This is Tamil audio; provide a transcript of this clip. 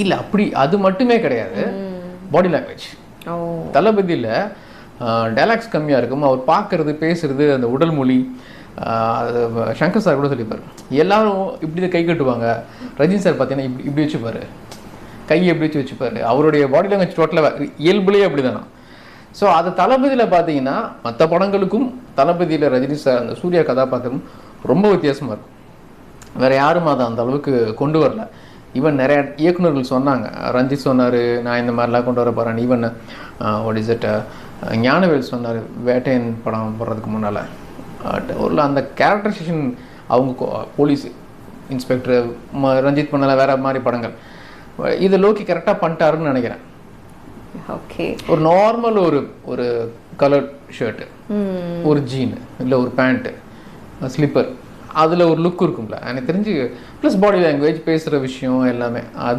இல்லை அப்படி அது மட்டுமே கிடையாது, பாடி லாங்குவேஜ். தளபதியில் டைலாக்ஸ் கம்மியாக இருக்கும், அவர் பார்க்கறது பேசுறது அந்த உடல் மொழி. சங்கர் சார் கூட சொல்லிப்பார், எல்லாரும் இப்படி கை கட்டுவாங்க, ரஜினி சார் பார்த்தீங்கன்னா இப்படி இப்படி வச்சுப்பாரு, கையை எப்படி வச்சுப்பாரு, அவருடைய பாடி லாங்குவேஜ் டோட்டலாக இயல்புலேயே அப்படி தானா. ஸோ அது தளபதியில் பார்த்தீங்கன்னா மற்ற படங்களுக்கும் தளபதியில் ரஜினி சார் அந்த சூர்யா கதாபாத்திரம் ரொம்ப வித்தியாசமாக இருக்கும். வேறு யாரும் அதை அந்த அளவுக்கு கொண்டு வரல. ஈவன் நிறைய இயக்குநர்கள் சொன்னாங்க, ரஞ்சித் சொன்னார் நான் இந்த மாதிரிலாம் கொண்டு வர போகிறேன், even what is it Gnanavel சொன்னார் வேட்டையன் படம் போடுறதுக்கு முன்னால். ஒரு அந்த கேரக்டரைசேஷன் அவங்க போலீஸ் இன்ஸ்பெக்டர் ரஞ்சித் பண்ணல வேறு மாதிரி படங்கள், இது லோக்கி கரெக்டாக பண்ணிட்டாருன்னு நினைக்கிறேன். ஓகே, ஒரு நார்மல் ஒரு கலர் ஷர்ட்டு, ஒரு ஜீனு இல்லை ஒரு பேண்ட்டு, ஸ்லிப்பர், அதில் ஒரு லுக் இருக்கும்ல எனக்கு தெரிஞ்சு. ப்ளஸ் பாடி லாங்குவேஜ், பேசுகிற விஷயம் எல்லாமே அது